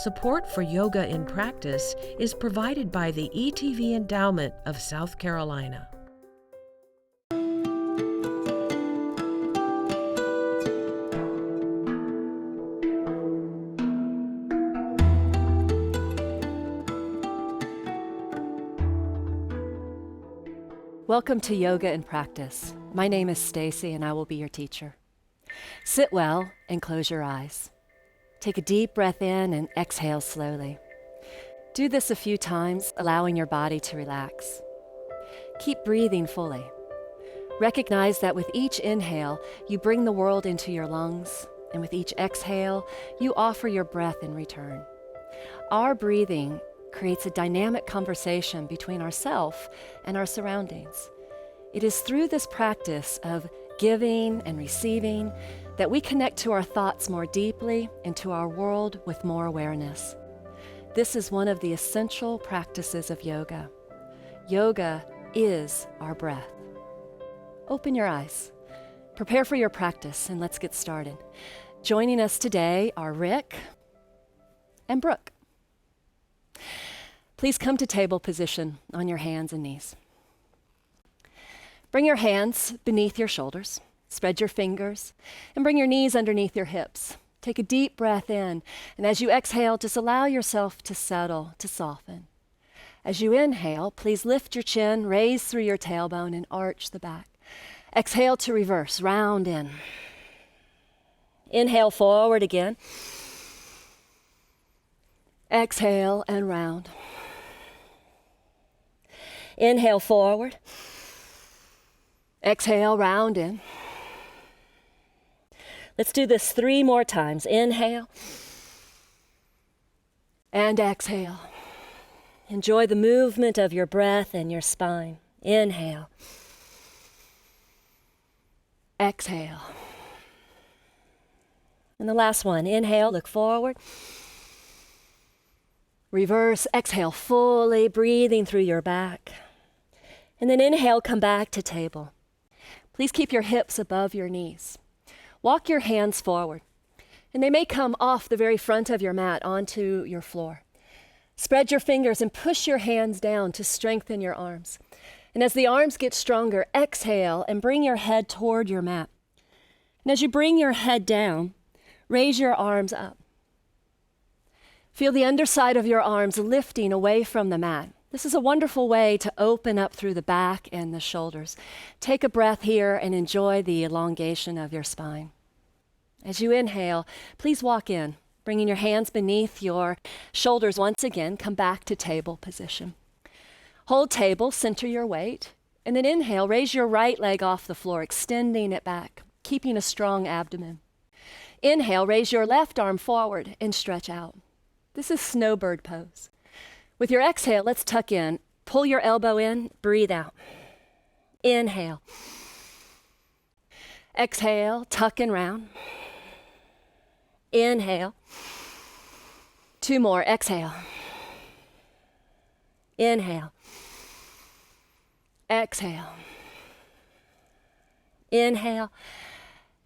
Support for Yoga in Practice is provided by the ETV Endowment of South Carolina. Welcome to Yoga in Practice. My name is Stacy and I will be your teacher. Sit well and close your eyes. Take a deep breath in and exhale slowly. Do this a few times, allowing your body to relax. Keep breathing fully. Recognize that with each inhale, you bring the world into your lungs, and with each exhale, you offer your breath in return. Our breathing creates a dynamic conversation between ourselves and our surroundings. It is through this practice of giving and receiving that we connect to our thoughts more deeply and to our world with more awareness. This is one of the essential practices of yoga. Yoga is our breath. Open your eyes. Prepare for your practice and let's get started. Joining us today are Rick and Brooke. Please come to table position on your hands and knees. Bring your hands beneath your shoulders, spread your fingers, and bring your knees underneath your hips. Take a deep breath in, and as you exhale, just allow yourself to settle, to soften. As you inhale, please lift your chin, raise through your tailbone, and arch the back. Exhale to reverse, round in. Inhale forward again. Exhale and round. Inhale forward. Exhale, round in. Let's do this 3 more times. Inhale and exhale. Enjoy the movement of your breath and your spine. Inhale. Exhale. And the last one. Inhale, look forward. Reverse, exhale fully, breathing through your back. And then inhale, come back to table. Please keep your hips above your knees. Walk your hands forward, and they may come off the very front of your mat onto your floor. Spread your fingers and push your hands down to strengthen your arms. And as the arms get stronger, exhale and bring your head toward your mat. And as you bring your head down, raise your arms up. Feel the underside of your arms lifting away from the mat. This is a wonderful way to open up through the back and the shoulders. Take a breath here and enjoy the elongation of your spine. As you inhale, please walk in, bringing your hands beneath your shoulders once again. Come back to table position. Hold table, center your weight, and then inhale, raise your right leg off the floor, extending it back, keeping a strong abdomen. Inhale, raise your left arm forward and stretch out. This is snowbird pose. With your exhale, let's tuck in. Pull your elbow in, breathe out. Inhale. Exhale, tuck and round. Inhale. 2 more, exhale. Inhale. Exhale. Inhale.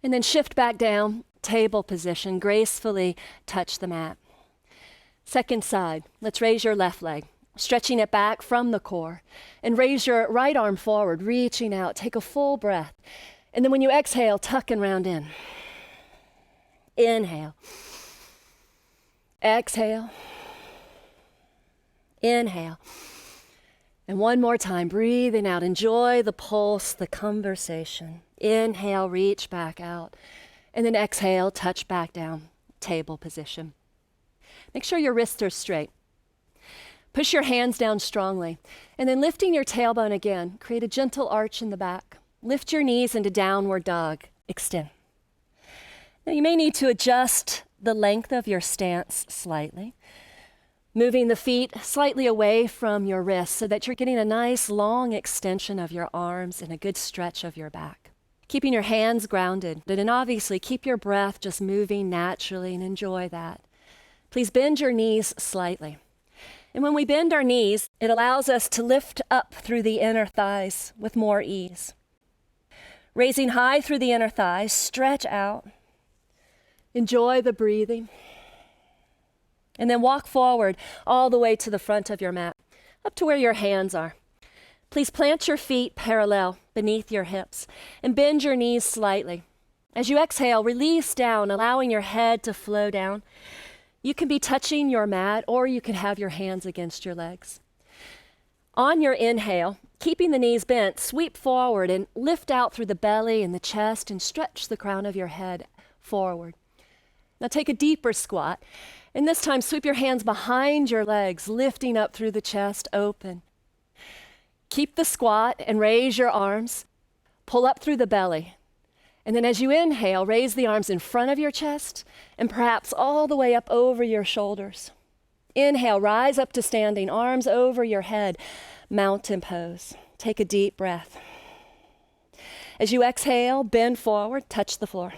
And then shift back down, table position, gracefully touch the mat. Second side, let's raise your left leg, stretching it back from the core, and raise your right arm forward, reaching out. Take a full breath. And then when you exhale, tuck and round in. Inhale. Exhale. Inhale. And one more time, breathing out. Enjoy the pulse, the conversation. Inhale, reach back out. And then exhale, touch back down, table position. Make sure your wrists are straight. Push your hands down strongly. And then lifting your tailbone again, create a gentle arch in the back. Lift your knees into downward dog. Extend. Now you may need to adjust the length of your stance slightly, moving the feet slightly away from your wrists so that you're getting a nice long extension of your arms and a good stretch of your back. Keeping your hands grounded, and obviously keep your breath just moving naturally and enjoy that. Please bend your knees slightly. And when we bend our knees, it allows us to lift up through the inner thighs with more ease. Raising high through the inner thighs, stretch out. Enjoy the breathing. And then walk forward all the way to the front of your mat, up to where your hands are. Please plant your feet parallel beneath your hips and bend your knees slightly. As you exhale, release down, allowing your head to flow down. You can be touching your mat or you can have your hands against your legs. On your inhale, keeping the knees bent, sweep forward and lift out through the belly and the chest and stretch the crown of your head forward. Now take a deeper squat, and this time sweep your hands behind your legs, lifting up through the chest, open. Keep the squat and raise your arms. Pull up through the belly. And then as you inhale, raise the arms in front of your chest and perhaps all the way up over your shoulders. Inhale, rise up to standing, arms over your head, mountain pose. Take a deep breath. As you exhale, bend forward, touch the floor.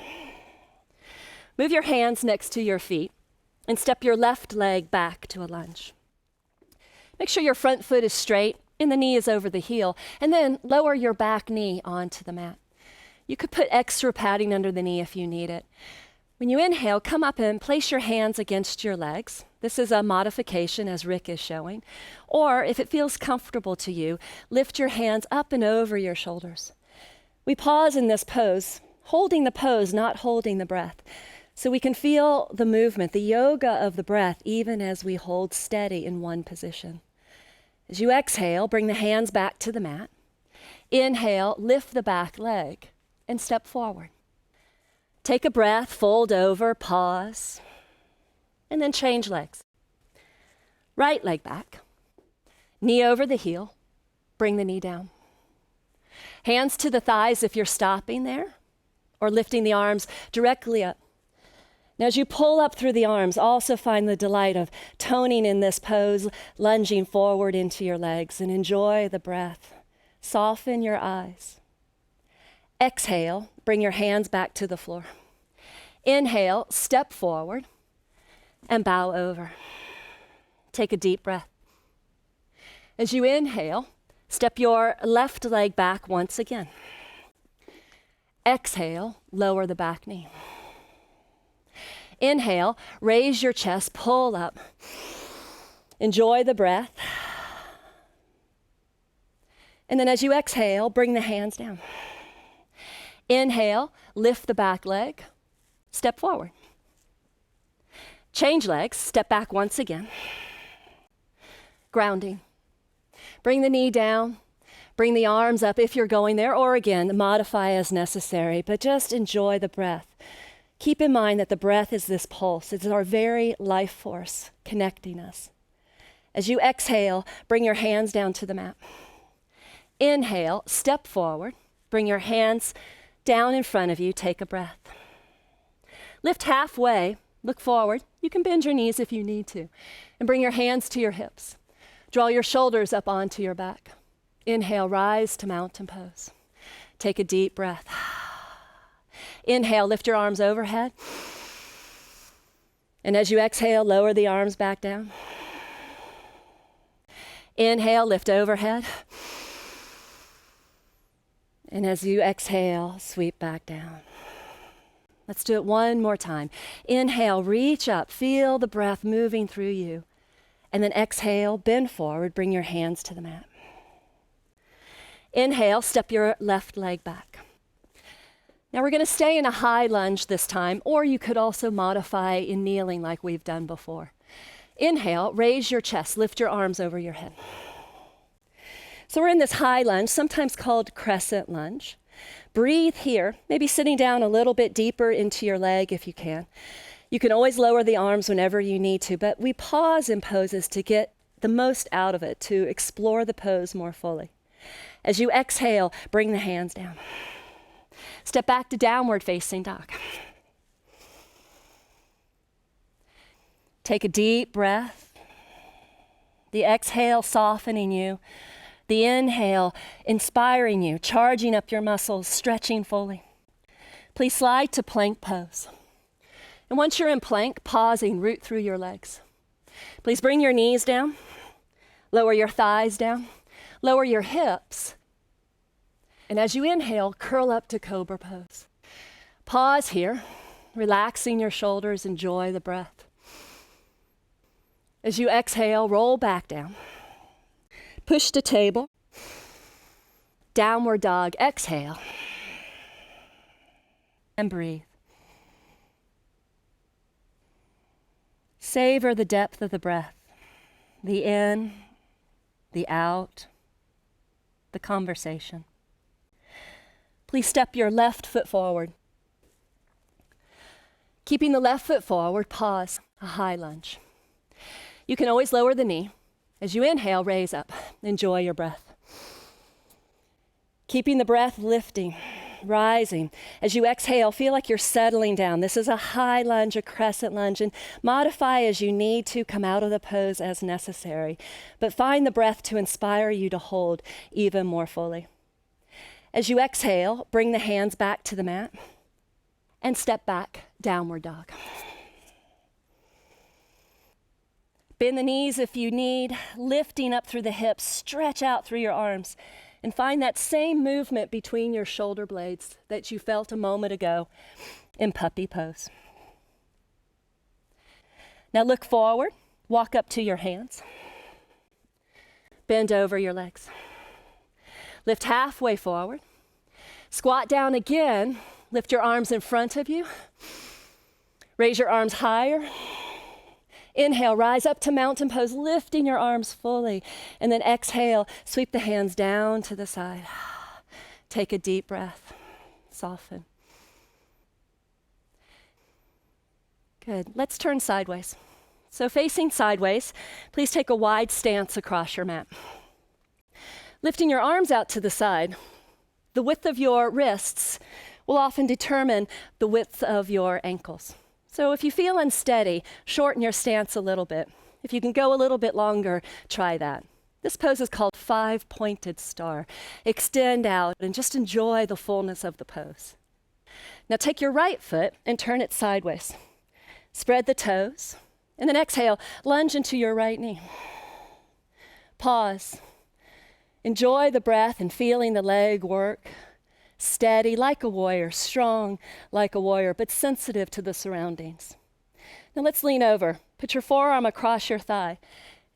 Move your hands next to your feet and step your left leg back to a lunge. Make sure your front foot is straight and the knee is over the heel, and then lower your back knee onto the mat. You could put extra padding under the knee if you need it. When you inhale, come up and place your hands against your legs. This is a modification as Rick is showing. Or if it feels comfortable to you, lift your hands up and over your shoulders. We pause in this pose, holding the pose, not holding the breath. So we can feel the movement, the yoga of the breath, even as we hold steady in one position. As you exhale, bring the hands back to the mat. Inhale, lift the back leg and step forward. Take a breath, fold over, pause, and then change legs. Right leg back, knee over the heel, bring the knee down. Hands to the thighs if you're stopping there, or lifting the arms directly up. Now, as you pull up through the arms, also find the delight of toning in this pose, lunging forward into your legs, and enjoy the breath. Soften your eyes. Exhale, bring your hands back to the floor. Inhale, step forward, and bow over. Take a deep breath. As you inhale, step your left leg back once again. Exhale, lower the back knee. Inhale, raise your chest, pull up. Enjoy the breath. And then as you exhale, bring the hands down. Inhale, lift the back leg, step forward. Change legs, step back once again. Grounding. Bring the knee down, bring the arms up if you're going there, or again, modify as necessary, but just enjoy the breath. Keep in mind that the breath is this pulse. It's our very life force connecting us. As you exhale, bring your hands down to the mat. Inhale, step forward, bring your hands down in front of you, take a breath. Lift halfway, look forward. You can bend your knees if you need to, and bring your hands to your hips. Draw your shoulders up onto your back. Inhale, rise to mountain pose. Take a deep breath. Inhale, lift your arms overhead. And as you exhale, lower the arms back down. Inhale, lift overhead. And as you exhale, sweep back down. Let's do it one more time. Inhale, reach up, feel the breath moving through you. And then exhale, bend forward, bring your hands to the mat. Inhale, step your left leg back. Now we're going to stay in a high lunge this time, or you could also modify in kneeling like we've done before. Inhale, raise your chest, lift your arms over your head. So we're in this high lunge, sometimes called crescent lunge. Breathe here, maybe sitting down a little bit deeper into your leg if you can. You can always lower the arms whenever you need to, but we pause in poses to get the most out of it, to explore the pose more fully. As you exhale, bring the hands down. Step back to downward facing dog. Take a deep breath. The exhale softening you. The inhale inspiring you, charging up your muscles, stretching fully. Please slide to plank pose. And once you're in plank, pausing, root through your legs. Please bring your knees down. Lower your thighs down. Lower your hips. And as you inhale, curl up to cobra pose. Pause here, relaxing your shoulders, enjoy the breath. As you exhale, roll back down. Push to table. Downward dog, exhale. And breathe. Savor the depth of the breath, the in, the out, the conversation. Please step your left foot forward. Keeping the left foot forward, pause, a high lunge. You can always lower the knee. As you inhale, raise up. Enjoy your breath. Keeping the breath lifting, rising. As you exhale, feel like you're settling down. This is a high lunge, a crescent lunge, and modify as you need to, come out of the pose as necessary. But find the breath to inspire you to hold even more fully. As you exhale, bring the hands back to the mat and step back, downward dog. Bend the knees if you need, lifting up through the hips, stretch out through your arms, and find that same movement between your shoulder blades that you felt a moment ago in puppy pose. Now look forward, walk up to your hands, bend over your legs. Lift halfway forward, squat down again, lift your arms in front of you, raise your arms higher. Inhale, rise up to mountain pose, lifting your arms fully. And then exhale, sweep the hands down to the side. Take a deep breath, soften. Good, let's turn sideways. So facing sideways, please take a wide stance across your mat. Lifting your arms out to the side, the width of your wrists will often determine the width of your ankles. So if you feel unsteady, shorten your stance a little bit. If you can go a little bit longer, try that. This pose is called five-pointed star. Extend out and just enjoy the fullness of the pose. Now take your right foot and turn it sideways. Spread the toes, and then exhale, lunge into your right knee. Pause. Enjoy the breath and feeling the leg work. Steady like a warrior, strong like a warrior, but sensitive to the surroundings. Now let's lean over. Put your forearm across your thigh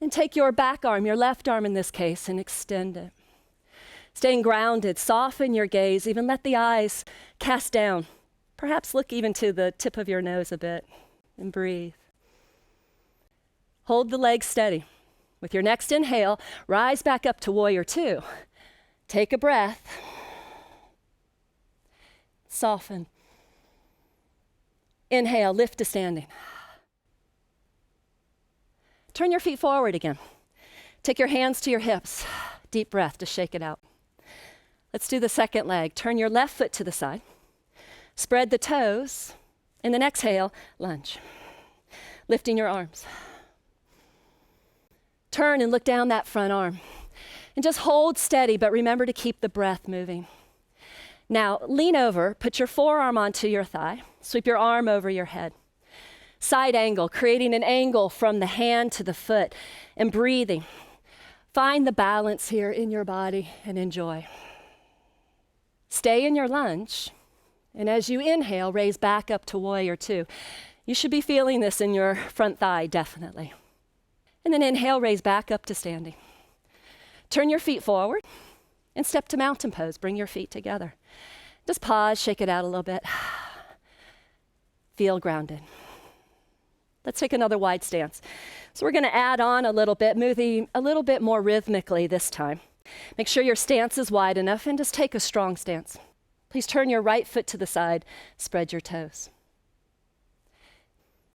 and take your back arm, your left arm in this case, and extend it. Staying grounded, soften your gaze, even let the eyes cast down. Perhaps look even to the tip of your nose a bit and breathe. Hold the legs steady. With your next inhale, rise back up to warrior two. Take a breath. Soften. Inhale, lift to standing. Turn your feet forward again. Take your hands to your hips. Deep breath to shake it out. Let's do the second leg. Turn your left foot to the side. Spread the toes. And then exhale, lunge. Lifting your arms. Turn and look down that front arm. And just hold steady, but remember to keep the breath moving. Now, lean over, put your forearm onto your thigh, sweep your arm over your head. Side angle, creating an angle from the hand to the foot, and breathing. Find the balance here in your body and enjoy. Stay in your lunge, and as you inhale, raise back up to warrior two. You should be feeling this in your front thigh, definitely. And then inhale, raise back up to standing. Turn your feet forward and step to mountain pose. Bring your feet together. Just pause, shake it out a little bit. Feel grounded. Let's take another wide stance. So we're going to add on a little bit, moving a little bit more rhythmically this time. Make sure your stance is wide enough and just take a strong stance. Please turn your right foot to the side, spread your toes.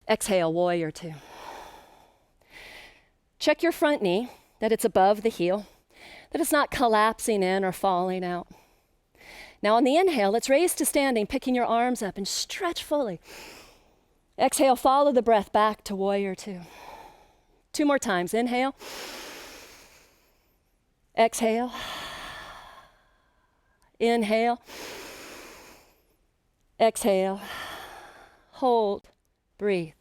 Exhale, warrior two. Check your front knee, that it's above the heel, that it's not collapsing in or falling out. Now on the inhale, let's raise to standing, picking your arms up and stretch fully. Exhale, follow the breath back to warrior two. Two more times, inhale. Exhale. Inhale. Exhale. Hold. Breathe.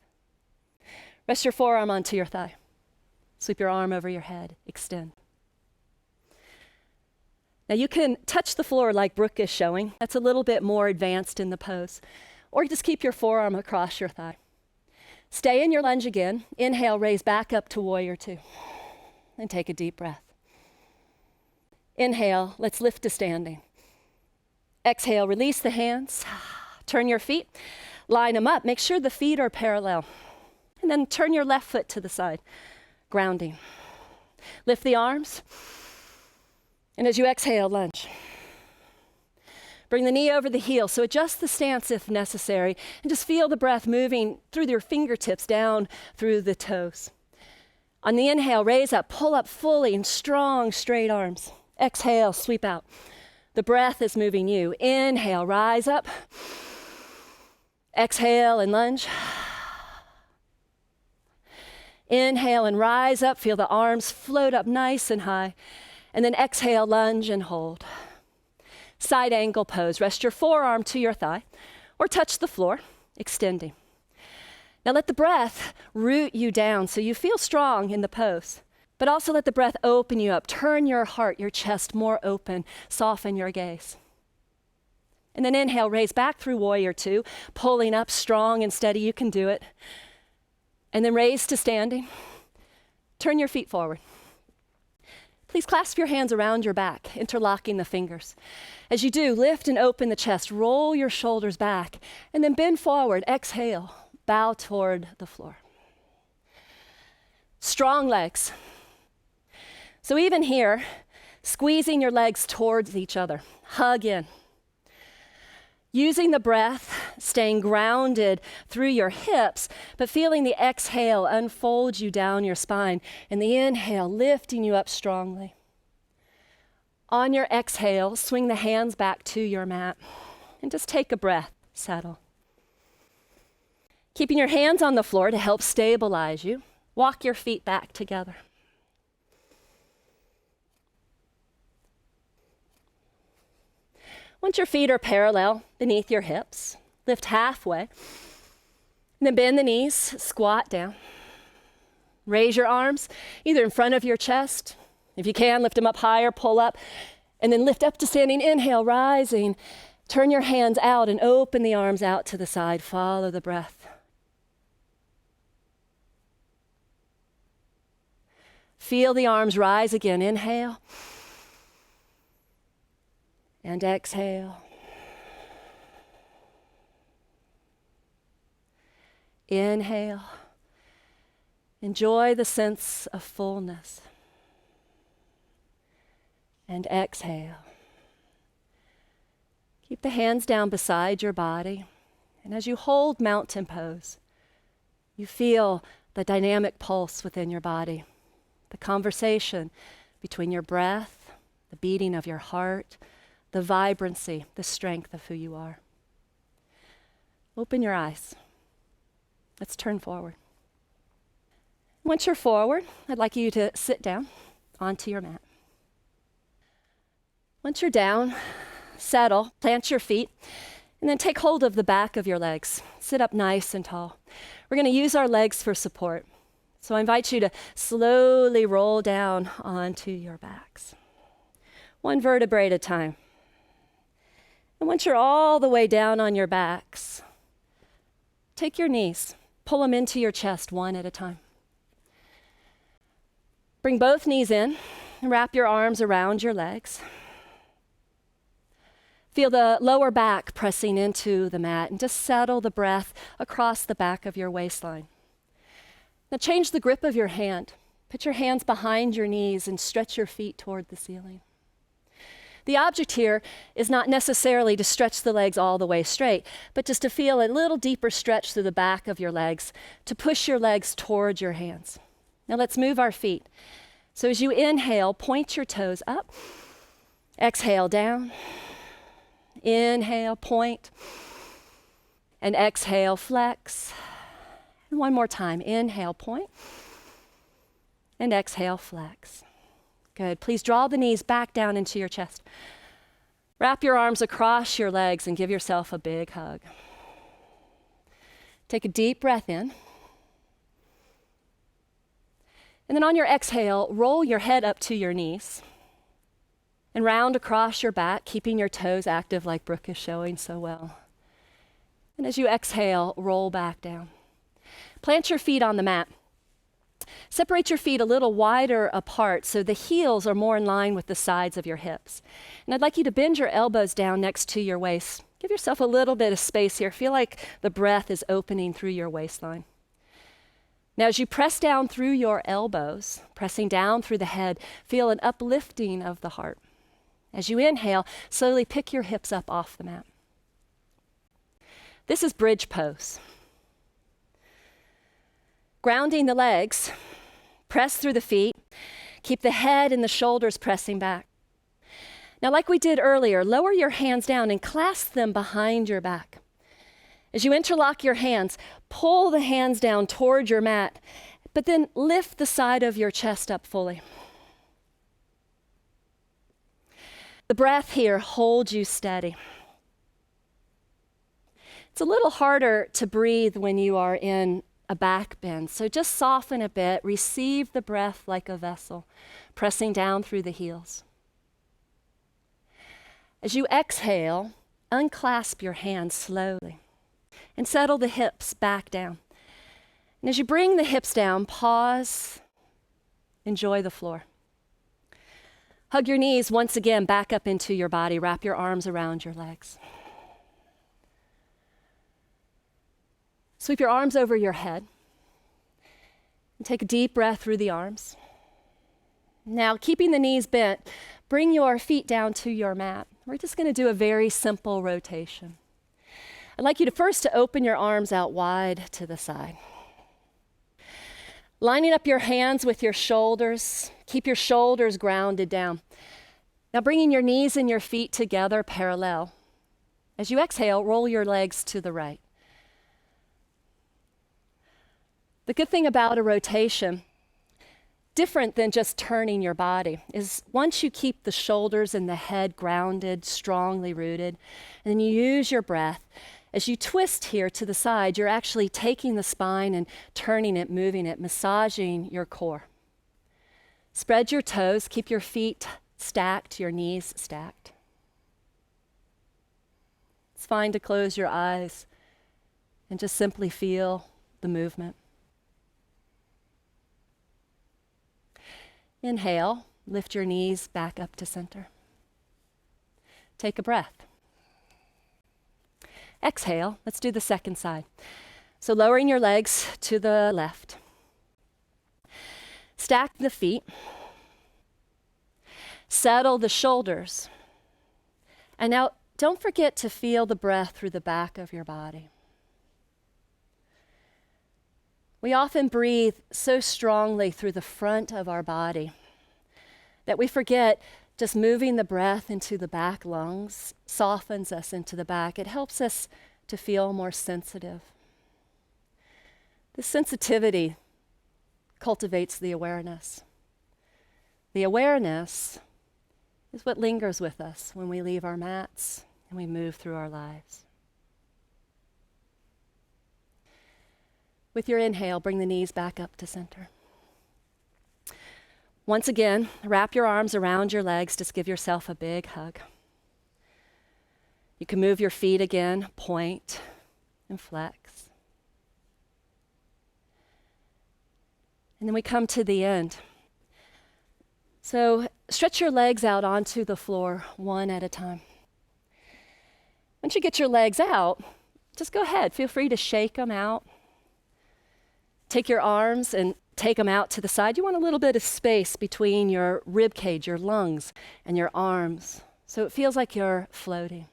Rest your forearm onto your thigh. Sweep your arm over your head. Extend. Now you can touch the floor like Brooke is showing. That's a little bit more advanced in the pose. Or just keep your forearm across your thigh. Stay in your lunge again. Inhale, raise back up to warrior two. And take a deep breath. Inhale, let's lift to standing. Exhale, release the hands. Turn your feet, line them up. Make sure the feet are parallel. And then turn your left foot to the side, grounding. Lift the arms. And as you exhale, lunge. Bring the knee over the heel, so adjust the stance if necessary, and just feel the breath moving through your fingertips down through the toes. On the inhale, raise up, pull up fully in strong, straight arms. Exhale, sweep out. The breath is moving you. Inhale, rise up. Exhale and lunge. Inhale and rise up. Feel the arms float up nice and high. And then exhale, lunge and hold. Side angle pose. Rest your forearm to your thigh or touch the floor, extending. Now let the breath root you down so you feel strong in the pose, but also let the breath open you up. Turn your heart, your chest more open. Soften your gaze. And then inhale, raise back through warrior two, pulling up strong and steady. You can do it. And then raise to standing. Turn your feet forward. Please clasp your hands around your back, interlocking the fingers. As you do, lift and open the chest, roll your shoulders back, and then bend forward. Exhale, bow toward the floor. Strong legs. So even here, squeezing your legs towards each other, hug in. Using the breath, staying grounded through your hips, but feeling the exhale unfold you down your spine, and the inhale lifting you up strongly. On your exhale, swing the hands back to your mat, and just take a breath, settle. Keeping your hands on the floor to help stabilize you, walk your feet back together. Once your feet are parallel beneath your hips, lift halfway. And then bend the knees, squat down. Raise your arms either in front of your chest. If you can, lift them up higher, pull up, and then lift up to standing. Inhale, rising. Turn your hands out and open the arms out to the side. Follow the breath. Feel the arms rise again. Inhale. And exhale. Inhale. Enjoy the sense of fullness. And exhale. Keep the hands down beside your body. And as you hold mountain pose, you feel the dynamic pulse within your body, the conversation between your breath, the beating of your heart, the vibrancy, the strength of who you are. Open your eyes. Let's turn forward. Once you're forward, I'd like you to sit down onto your mat. Once you're down, settle, plant your feet, and then take hold of the back of your legs. Sit up nice and tall. We're going to use our legs for support. So I invite you to slowly roll down onto your backs. One vertebrae at a time. And once you're all the way down on your backs, take your knees, pull them into your chest one at a time. Bring both knees in and wrap your arms around your legs. Feel the lower back pressing into the mat and just settle the breath across the back of your waistline. Now change the grip of your hand. Put your hands behind your knees and stretch your feet toward the ceiling. The object here is not necessarily to stretch the legs all the way straight, but just to feel a little deeper stretch through the back of your legs, to push your legs towards your hands. Now let's move our feet. So as you inhale, point your toes up. Exhale, down. Inhale, point. And exhale, flex. And one more time. Inhale, point. And exhale, flex. Good. Please draw the knees back down into your chest. Wrap your arms across your legs and give yourself a big hug. Take a deep breath in. And then on your exhale, roll your head up to your knees and round across your back, keeping your toes active like Brooke is showing so well. And as you exhale, roll back down. Plant your feet on the mat. Separate your feet a little wider apart so the heels are more in line with the sides of your hips. And I'd like you to bend your elbows down next to your waist. Give yourself a little bit of space here. Feel like the breath is opening through your waistline. Now, as you press down through your elbows, pressing down through the head, feel an uplifting of the heart. As you inhale, slowly pick your hips up off the mat. This is bridge pose. Grounding the legs, press through the feet, keep the head and the shoulders pressing back. Now, like we did earlier, lower your hands down and clasp them behind your back. As you interlock your hands, pull the hands down toward your mat, but then lift the side of your chest up fully. The breath here holds you steady. It's a little harder to breathe when you are in a back bend, so just soften a bit, receive the breath like a vessel, pressing down through the heels. As you exhale, unclasp your hands slowly and settle the hips back down. And as you bring the hips down, pause, enjoy the floor. Hug your knees once again back up into your body. Wrap your arms around your legs. Sweep your arms over your head and take a deep breath through the arms. Now, keeping the knees bent, bring your feet down to your mat. We're just going to do a very simple rotation. I'd like you to open your arms out wide to the side. Lining up your hands with your shoulders, keep your shoulders grounded down. Now bringing your knees and your feet together parallel. As you exhale, roll your legs to the right. The good thing about a rotation, different than just turning your body, is once you keep the shoulders and the head grounded, strongly rooted, and then you use your breath, as you twist here to the side, you're actually taking the spine and turning it, moving it, massaging your core. Spread your toes, keep your feet stacked, your knees stacked. It's fine to close your eyes and just simply feel the movement. Inhale, lift your knees back up to center. Take a breath. Exhale, let's do the second side. So lowering your legs to the left. Stack the feet. Settle the shoulders. And now don't forget to feel the breath through the back of your body. We often breathe so strongly through the front of our body that we forget just moving the breath into the back lungs softens us into the back. It helps us to feel more sensitive. The sensitivity cultivates the awareness. The awareness is what lingers with us when we leave our mats and we move through our lives. With your inhale, bring the knees back up to center. Once again, wrap your arms around your legs. Just give yourself a big hug. You can move your feet again, point and flex. And then we come to the end. So stretch your legs out onto the floor one at a time. Once you get your legs out, just go ahead. Feel free to shake them out. Take your arms and take them out to the side. You want a little bit of space between your rib cage, your lungs, and your arms, so it feels like you're floating.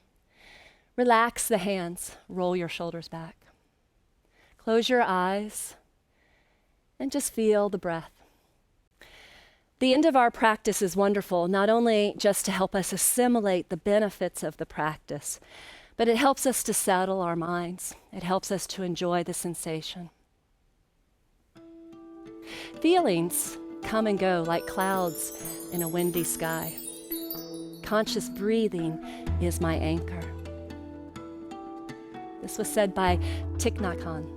Relax the hands. Roll your shoulders back. Close your eyes and just feel the breath. The end of our practice is wonderful, not only just to help us assimilate the benefits of the practice, but it helps us to settle our minds. It helps us to enjoy the sensation. Feelings come and go like clouds in a windy sky. Conscious breathing is my anchor. This was said by Thich Nhat Hanh.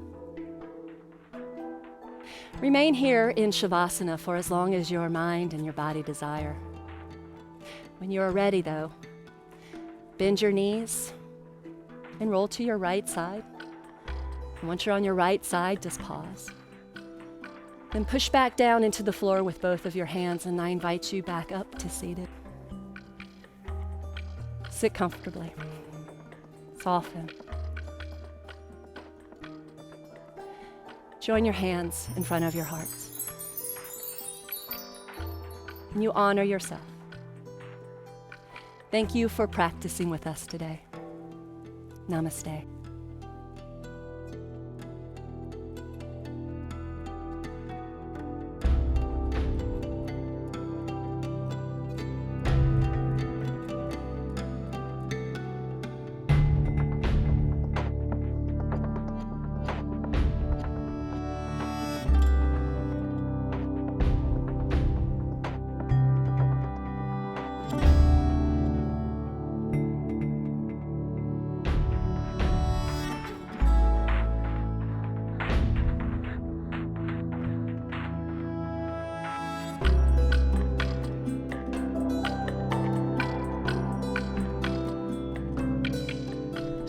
Remain here in Shavasana for as long as your mind and your body desire. When you are ready, though, bend your knees and roll to your right side. And once you're on your right side, just pause. Then push back down into the floor with both of your hands, and I invite you back up to seated. Sit comfortably. Soften. Join your hands in front of your hearts. And you honor yourself. Thank you for practicing with us today. Namaste.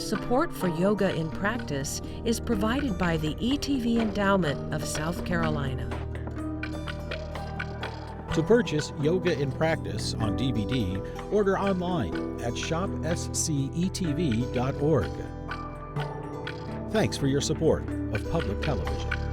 Support for Yoga in Practice is provided by the ETV Endowment of South Carolina. To purchase Yoga in Practice on DVD, order online at shopscetv.org. Thanks for your support of public television.